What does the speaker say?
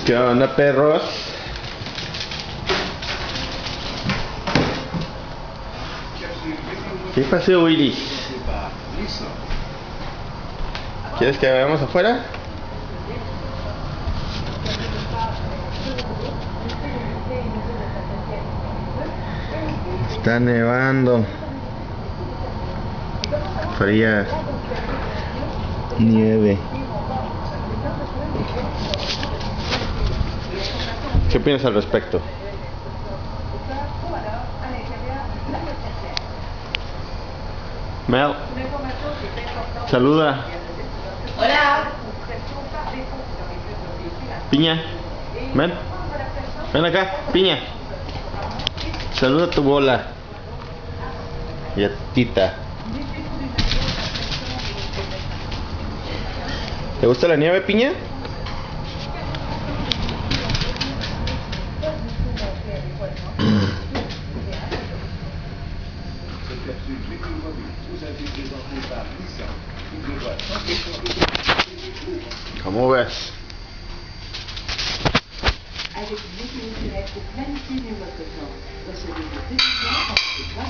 ¿Qué onda, perros? ¿Qué pasó, Willy? ¿Quieres que vayamos afuera? Está nevando. Fría nieve. ¿Qué opinas al respecto? Mel, saluda. Hola. Piña, ven. Ven acá, Piña. Saluda a tu bola. Y a Tita. ¿Te gusta la nieve, Piña? ¿Cómo ves? Avec une météo célèbre pour planifier mieux votre temps. Recevez des prévisions.